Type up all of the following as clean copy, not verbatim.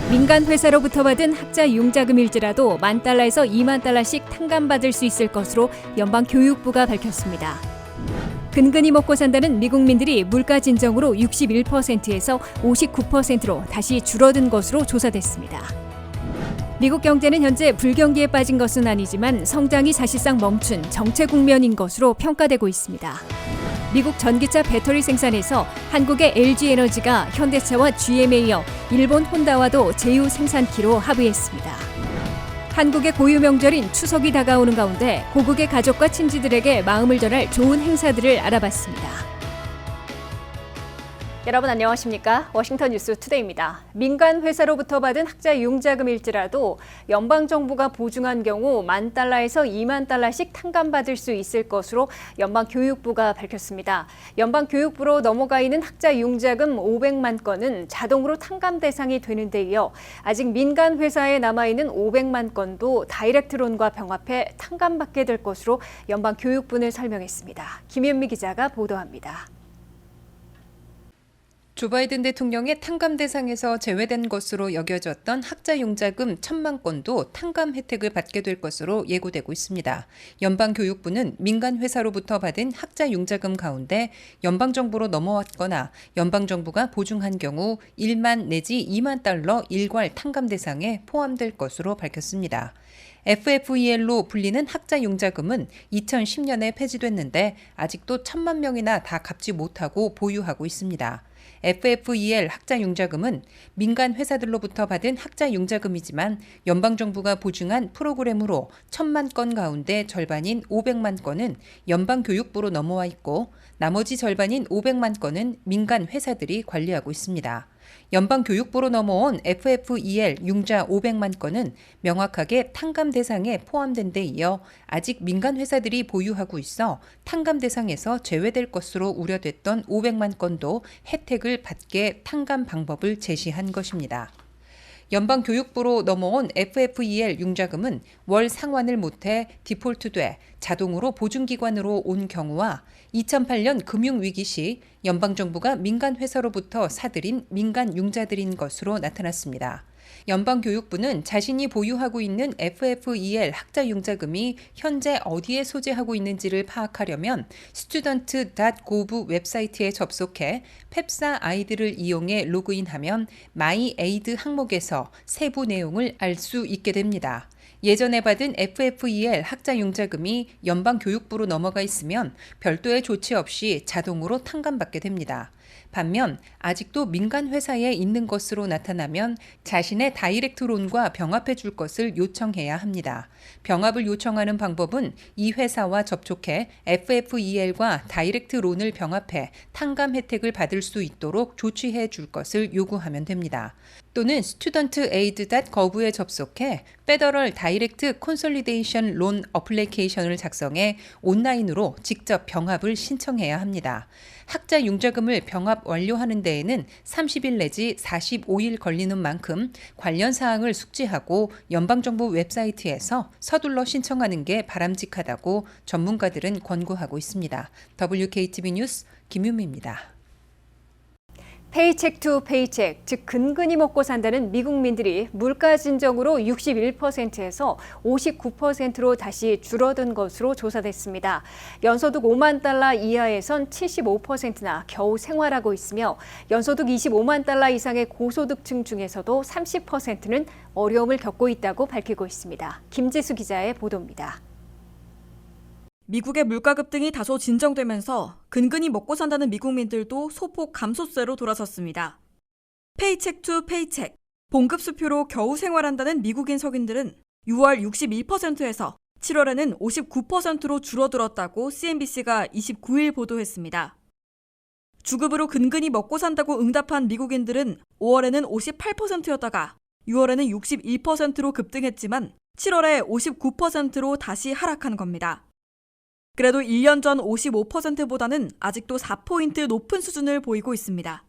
민간 회사로부터 받은 학자 융자금일지라도 $10,000에서 $20,000씩 탕감받을 수 있을 것으로 연방교육부가 밝혔습니다. 근근히 먹고 산다는 미국민들이 물가 진정으로 61%에서 59%로 다시 줄어든 것으로 조사됐습니다. 미국 경제는 현재 불경기에 빠진 것은 아니지만 성장이 사실상 멈춘 정체 국면인 것으로 평가되고 있습니다. 미국 전기차 배터리 생산에서 한국의 LG에너지가 현대차와 GM에 이어 일본 혼다와도 제휴 생산키로 합의했습니다. 한국의 고유 명절인 추석이 다가오는 가운데 고국의 가족과 친지들에게 마음을 전할 좋은 행사들을 알아봤습니다. 여러분 안녕하십니까? 워싱턴 뉴스 투데이입니다. 민간 회사로부터 받은 학자 융자금일지라도 연방정부가 보증한 경우 $10,000에서 $20,000씩 탕감받을 수 있을 것으로 연방교육부가 밝혔습니다. 연방교육부로 넘어가 있는 학자 융자금 500만 건은 자동으로 탕감 대상이 되는 데 이어 아직 민간 회사에 남아있는 500만 건도 다이렉트론과 병합해 탕감받게 될 것으로 연방교육부는 설명했습니다. 김윤미 기자가 보도합니다. 조 바이든 대통령의 탕감 대상에서 제외된 것으로 여겨졌던 학자 융자금 1,000만 건도 탕감 혜택을 받게 될 것으로 예고되고 있습니다. 연방교육부는 민간 회사로부터 받은 학자 융자금 가운데 연방정부로 넘어왔거나 연방정부가 보증한 경우 1만 내지 $2만 일괄 탕감 대상에 포함될 것으로 밝혔습니다. FFEL로 불리는 학자 융자금은 2010년에 폐지됐는데 아직도 1,000만 명이나 다 갚지 못하고 보유하고 있습니다. FFEL 학자 융자금은 민간 회사들로부터 받은 학자 융자금이지만 연방정부가 보증한 프로그램으로 1,000만 건 가운데 절반인 500만 건은 연방교육부로 넘어와 있고 나머지 절반인 500만 건은 민간 회사들이 관리하고 있습니다. 연방교육부로 넘어온 FFEL 융자 500만 건은 명확하게 탕감 대상에 포함된 데 이어 아직 민간 회사들이 보유하고 있어 탕감 대상에서 제외될 것으로 우려됐던 500만 건도 혜택을 받게 탕감 방법을 제시한 것입니다. 연방교육부로 넘어온 FFEL 융자금은 월 상환을 못해 디폴트돼 자동으로 보증기관으로 온 경우와 2008년 금융위기 시 연방정부가 민간 회사로부터 사들인 민간 융자들인 것으로 나타났습니다. 연방교육부는 자신이 보유하고 있는 FFEL 학자 융자금이 현재 어디에 소재하고 있는지를 파악하려면 student.gov 웹사이트에 접속해 펩사 아이디를 이용해 로그인하면 My Aid 항목에서 세부 내용을 알 수 있게 됩니다. 예전에 받은 FFEL 학자 융자금이 연방교육부로 넘어가 있으면 별도의 조치 없이 자동으로 탕감받게 됩니다. 반면 아직도 민간 회사에 있는 것으로 나타나면 자신의 다이렉트론과 병합해 줄 것을 요청해야 합니다. 병합을 요청하는 방법은 이 회사와 접촉해 FFEL과 다이렉트론을 병합해 탕감 혜택을 받을 수 있도록 조치해 줄 것을 요구하면 됩니다. 또는 studentaid.gov에 접속해 Federal Direct Consolidation Loan Application을 작성해 온라인으로 직접 병합을 신청해야 합니다. 학자 융자금을 병합 완료하는 데에는 30일 내지 45일 걸리는 만큼 관련 사항을 숙지하고 연방정부 웹사이트에서 서둘러 신청하는 게 바람직하다고 전문가들은 권고하고 있습니다. WKTV 뉴스 김윤미입니다. 페이책 투 페이책, 즉 근근히 먹고 산다는 미국민들이 물가 진정으로 61%에서 59%로 다시 줄어든 것으로 조사됐습니다. 연소득 $50,000 이하에선 75%나 겨우 생활하고 있으며 연소득 $250,000 이상의 고소득층 중에서도 30%는 어려움을 겪고 있다고 밝히고 있습니다. 김지수 기자의 보도입니다. 미국의 물가 급등이 다소 진정되면서 근근히 먹고 산다는 미국민들도 소폭 감소세로 돌아섰습니다. 페이책 투 페이책, 봉급수표로 겨우 생활한다는 미국인 성인들은 6월 61%에서 7월에는 59%로 줄어들었다고 CNBC가 29일 보도했습니다. 주급으로 근근히 먹고 산다고 응답한 미국인들은 5월에는 58%였다가 6월에는 61%로 급등했지만 7월에 59%로 다시 하락한 겁니다. 그래도 1년 전 55%보다는 아직도 4포인트 높은 수준을 보이고 있습니다.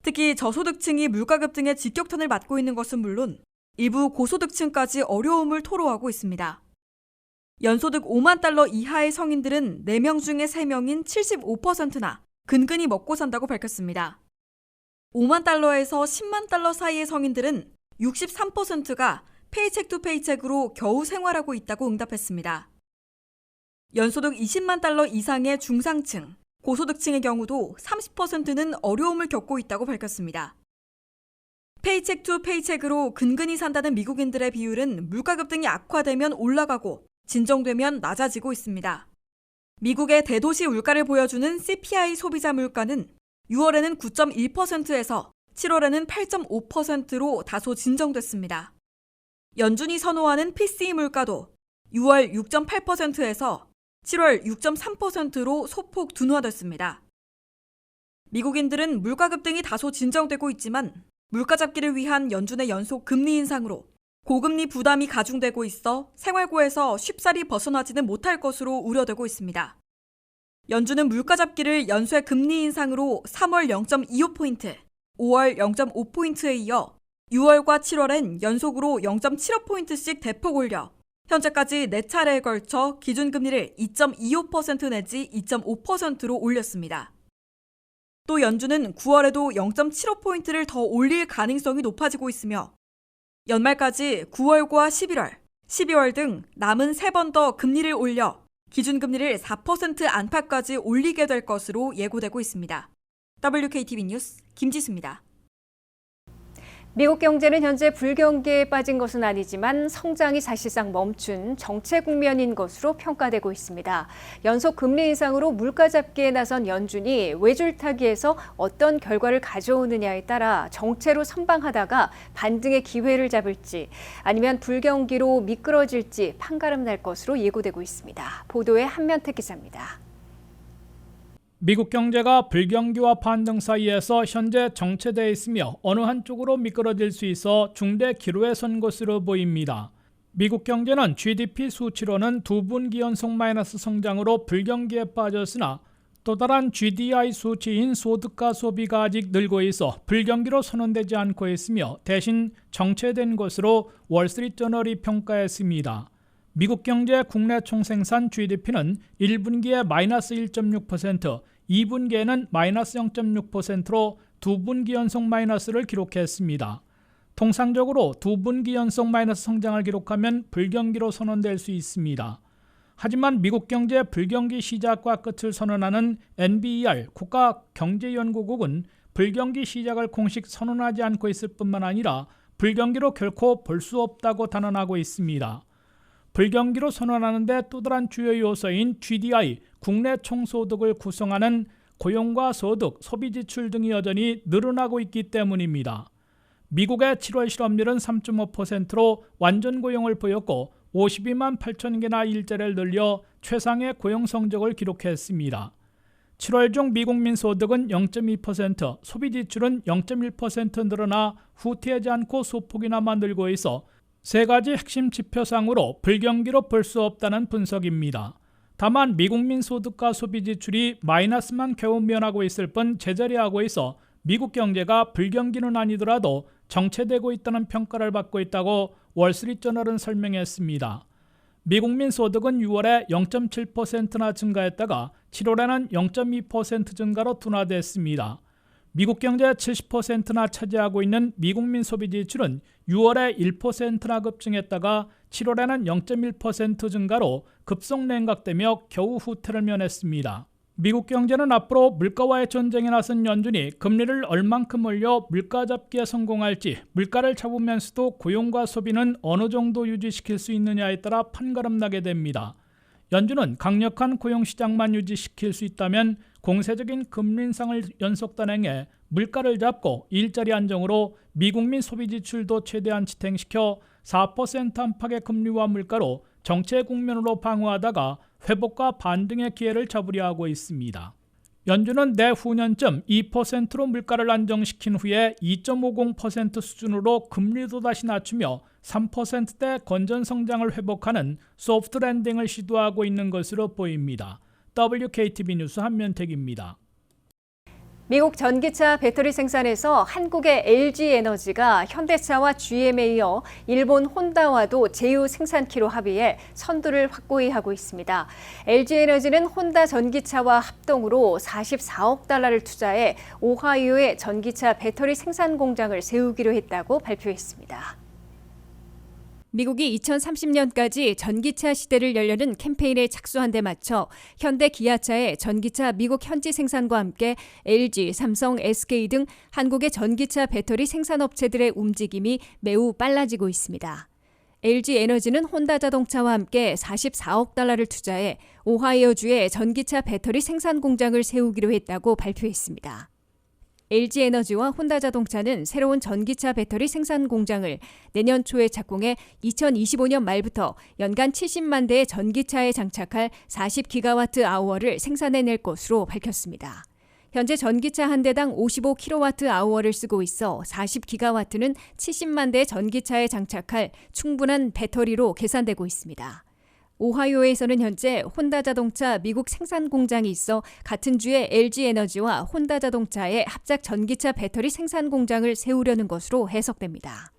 특히 저소득층이 물가 급등의 직격탄을 맞고 있는 것은 물론 일부 고소득층까지 어려움을 토로하고 있습니다. 연소득 $50,000 이하의 성인들은 4명 중에 3명인 75%나 근근히 먹고 산다고 밝혔습니다. $50,000에서 $100,000 사이의 성인들은 63%가 페이책 투 페이책으로 겨우 생활하고 있다고 응답했습니다. 연소득 20만 달러 이상의 중상층, 고소득층의 경우도 30%는 어려움을 겪고 있다고 밝혔습니다. 페이책 투 페이책으로 근근히 산다는 미국인들의 비율은 물가 급등이 악화되면 올라가고 진정되면 낮아지고 있습니다. 미국의 대도시 물가를 보여주는 CPI 소비자 물가는 6월에는 9.1%에서 7월에는 8.5%로 다소 진정됐습니다. 연준이 선호하는 PCE 물가도 6월 6.8%에서 7월 6.3%로 소폭 둔화됐습니다. 미국인들은 물가 급등이 다소 진정되고 있지만 물가 잡기를 위한 연준의 연속 금리 인상으로 고금리 부담이 가중되고 있어 생활고에서 쉽사리 벗어나지는 못할 것으로 우려되고 있습니다. 연준은 물가 잡기를 연쇄 금리 인상으로 3월 0.25포인트, 5월 0.5포인트에 이어 6월과 7월엔 연속으로 0.75포인트씩 대폭 올려 현재까지 4차례에 걸쳐 기준금리를 2.25% 내지 2.5%로 올렸습니다. 또 연준은 9월에도 0.75포인트를 더 올릴 가능성이 높아지고 있으며 연말까지 9월과 11월, 12월 등 남은 3번 더 금리를 올려 기준금리를 4% 안팎까지 올리게 될 것으로 예고되고 있습니다. WKTV 뉴스 김지수입니다. 미국 경제는 현재 불경기에 빠진 것은 아니지만 성장이 사실상 멈춘 정체 국면인 것으로 평가되고 있습니다. 연속 금리 인상으로 물가 잡기에 나선 연준이 외줄타기에서 어떤 결과를 가져오느냐에 따라 정체로 선방하다가 반등의 기회를 잡을지 아니면 불경기로 미끄러질지 판가름 날 것으로 예고되고 있습니다. 보도에 한면택 기자입니다. 미국 경제가 불경기와 반등 사이에서 현재 정체되어 있으며 어느 한쪽으로 미끄러질 수 있어 중대 기로에 선 것으로 보입니다. 미국 경제는 GDP 수치로는 2분기 연속 마이너스 성장으로 불경기에 빠졌으나 또 다른 GDI 수치인 소득과 소비가 아직 늘고 있어 불경기로 선언되지 않고 있으며 대신 정체된 것으로 월스트리트저널이 평가했습니다. 미국 경제 국내 총생산 GDP는 1분기에 마이너스 1.6%, 2분기에는 마이너스 0.6%로 2분기 연속 마이너스를 기록했습니다. 통상적으로 2분기 연속 마이너스 성장을 기록하면 불경기로 선언될 수 있습니다. 하지만 미국 경제 불경기 시작과 끝을 선언하는 NBER 국가경제연구국은 불경기 시작을 공식 선언하지 않고 있을 뿐만 아니라 불경기로 결코 볼 수 없다고 단언하고 있습니다. 불경기로 선언하는데 또 다른 주요 요소인 GDI, 국내 총소득을 구성하는 고용과 소득, 소비지출 등이 여전히 늘어나고 있기 때문입니다. 미국의 7월 실업률은 3.5%로 완전 고용을 보였고 52만 8천 개나 일자리를 늘려 최상의 고용 성적을 기록했습니다. 7월 중 미국민 소득은 0.2%, 소비지출은 0.1% 늘어나 후퇴하지 않고 소폭이나마 늘고 있어 세 가지 핵심 지표상으로 불경기로 볼 수 없다는 분석입니다. 다만 미국민 소득과 소비 지출이 마이너스만 겨우 면하고 있을 뿐 제자리하고 있어 미국 경제가 불경기는 아니더라도 정체되고 있다는 평가를 받고 있다고 월스트리트저널은 설명했습니다. 미국민 소득은 6월에 0.7%나 증가했다가 7월에는 0.2% 증가로 둔화됐습니다. 미국 경제의 70%나 차지하고 있는 미국민 소비 지출은 6월에 1%나 급증했다가 7월에는 0.1% 증가로 급속 냉각되며 겨우 후퇴를 면했습니다. 미국 경제는 앞으로 물가와의 전쟁에 나선 연준이 금리를 얼만큼 올려 물가 잡기에 성공할지, 물가를 잡으면서도 고용과 소비는 어느 정도 유지시킬 수 있느냐에 따라 판가름 나게 됩니다. 연준은 강력한 고용시장만 유지시킬 수 있다면 공세적인 금리 인상을 연속 단행해 물가를 잡고 일자리 안정으로 미국민 소비 지출도 최대한 지탱시켜 4% 안팎의 금리와 물가로 정체 국면으로 방어하다가 회복과 반등의 기회를 잡으려 하고 있습니다. 연준은 내후년쯤 2%로 물가를 안정시킨 후에 2.50% 수준으로 금리도 다시 낮추며 3%대 건전 성장을 회복하는 소프트 랜딩을 시도하고 있는 것으로 보입니다. WKTV 뉴스 한면택입니다. 미국 전기차 배터리 생산에서 한국의 LG에너지가 현대차와 GM에 이어 일본 혼다와도 제휴 생산키로 합의해 선두를 확고히 하고 있습니다. LG에너지는 혼다 전기차와 합동으로 44억 달러를 투자해 오하이오에 전기차 배터리 생산 공장을 세우기로 했다고 발표했습니다. 미국이 2030년까지 전기차 시대를 열려는 캠페인에 착수한 데 맞춰 현대 기아차의 전기차 미국 현지 생산과 함께 LG, 삼성, SK 등 한국의 전기차 배터리 생산업체들의 움직임이 매우 빨라지고 있습니다. LG 에너지는 혼다 자동차와 함께 44억 달러를 투자해 오하이오주에 전기차 배터리 생산 공장을 세우기로 했다고 발표했습니다. LG에너지와 혼다자동차는 새로운 전기차 배터리 생산 공장을 내년 초에 착공해 2025년 말부터 연간 70만 대의 전기차에 장착할 40기가와트-아워를 생산해낼 것으로 밝혔습니다. 현재 전기차 한 대당 55kWh 쓰고 있어 40기가와트는 70만 대의 전기차에 장착할 충분한 배터리로 계산되고 있습니다. 오하이오에서는 현재 혼다자동차 미국 생산 공장이 있어 같은 주에 LG에너지와 혼다자동차의 합작 전기차 배터리 생산 공장을 세우려는 것으로 해석됩니다.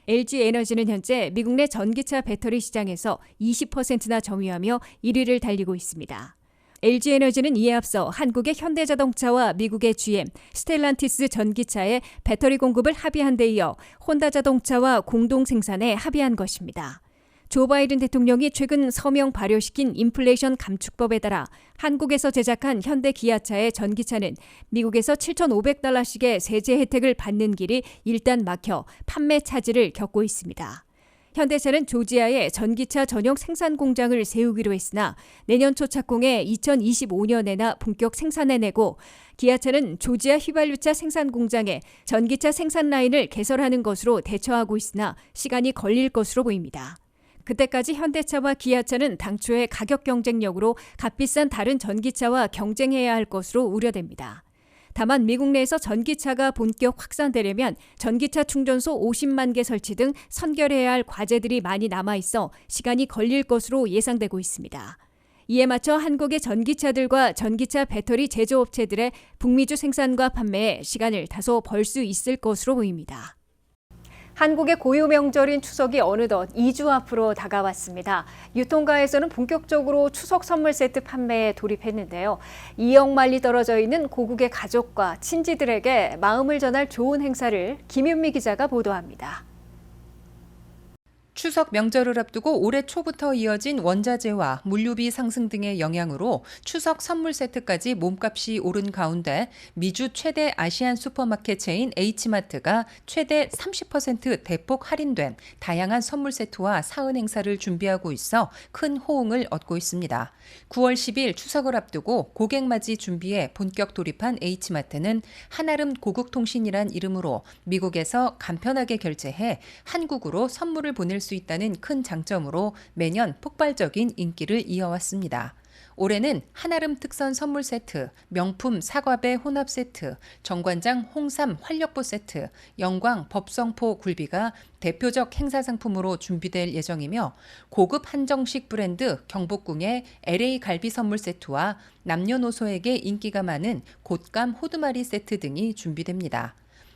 LG에너지는 현재 미국 내 전기차 배터리 시장에서 20%나 점유하며 1위를 달리고 있습니다. LG에너지는 이에 앞서 한국의 현대자동차와 미국의 GM, 스텔란티스 전기차의 배터리 공급을 합의한 데 이어 혼다자동차와 공동 생산에 합의한 것입니다. 조 바이든 대통령이 최근 서명 발효시킨 인플레이션 감축법에 따라 한국에서 제작한 현대 기아차의 전기차는 미국에서 $7,500씩의 세제 혜택을 받는 길이 일단 막혀 판매 차질을 겪고 있습니다. 현대차는 조지아에 전기차 전용 생산 공장을 세우기로 했으나 내년 초 착공해 2025년에나 본격 생산해내고 기아차는 조지아 휘발유차 생산 공장에 전기차 생산 라인을 개설하는 것으로 대처하고 있으나 시간이 걸릴 것으로 보입니다. 그때까지 현대차와 기아차는 당초의 가격 경쟁력으로 값비싼 다른 전기차와 경쟁해야 할 것으로 우려됩니다. 다만 미국 내에서 전기차가 본격 확산되려면 전기차 충전소 50만 개 설치 등 선결해야 할 과제들이 많이 남아있어 시간이 걸릴 것으로 예상되고 있습니다. 이에 맞춰 한국의 전기차들과 전기차 배터리 제조업체들의 북미주 생산과 판매에 시간을 다소 벌 수 있을 것으로 보입니다. 한국의 고유 명절인 추석이 어느덧 2주 앞으로 다가왔습니다. 유통가에서는 본격적으로 추석 선물 세트 판매에 돌입했는데요. 2억 마일리 떨어져 있는 고국의 가족과 친지들에게 마음을 전할 좋은 행사를 김윤미 기자가 보도합니다. 추석 명절을 앞두고 올해 초부터 이어진 원자재와 물류비 상승 등의 영향으로 추석 선물 세트까지 몸값이 오른 가운데 미주 최대 아시안 슈퍼마켓 체인 H마트가 최대 30% 대폭 할인된 다양한 선물 세트와 사은 행사를 준비하고 있어 큰 호응을 얻고 있습니다. 9월 10일 추석을 앞두고 고객 맞이 준비에 본격 돌입한 H마트는 한아름 고국통신이란 이름으로 미국에서 간편하게 결제해 한국으로 선물을 보낼 수 있다는 큰 장점으로 매년 폭발적인 인기를 이어왔습니다. 올해는 한아름 특선 선물 세트, 명품 사과배 혼합 세트, 정관장 홍삼 활력보 세트, 영광 법성포 굴비가 대표적 행사 상품으로 준비될 예정이며 고급 한정식 브랜드 경복궁의 LA 갈비 선물 세트와 남녀노소에게 인기가 많은 곶감 호두마리 세트 등이 준비됩니다.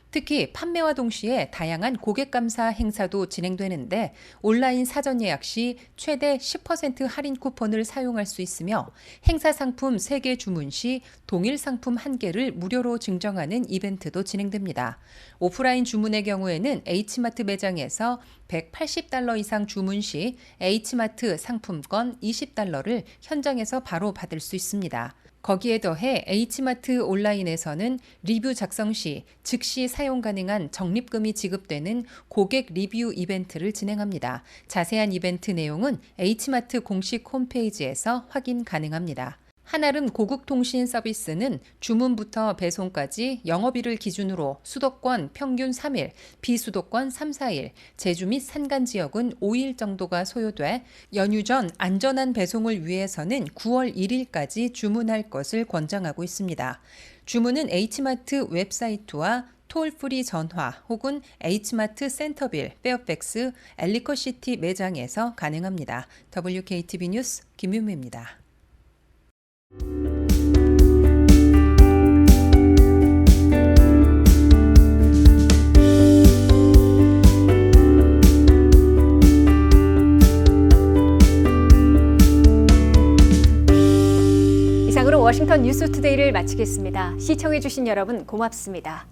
특히 판매와 동시에 다양한 고객 감사 행사도 진행되는데 온라인 사전 예약 시 최대 10% 할인 쿠폰을 사용할 수 있으며 행사 상품 3개 주문 시 동일 상품 1개를 무료로 증정하는 이벤트도 진행됩니다. 오프라인 주문의 경우에는 H마트 매장에서 $180 이상 주문 시 H마트 상품권 $20를 현장에서 바로 받을 수 있습니다. 거기에 더해 H마트 온라인에서는 리뷰 작성 시 즉시 사용 가능한 적립금이 지급되는 고객 리뷰 이벤트를 진행합니다. 자세한 이벤트 내용은 H마트 공식 홈페이지에서 확인 가능합니다. 한아름 고국통신 서비스는 주문부터 배송까지 영업일을 기준으로 수도권 평균 3일, 비수도권 3, 4일, 제주 및 산간 지역은 5일 정도가 소요돼 연휴 전 안전한 배송을 위해서는 9월 1일까지 주문할 것을 권장하고 있습니다. 주문은 H마트 웹사이트와 톨프리 전화 혹은 H마트 센터빌, 페어팩스, 엘리커시티 매장에서 가능합니다. WKTV 뉴스 김윤미입니다. 워싱턴 뉴스투데이를 마치겠습니다. 시청해주신 여러분 고맙습니다.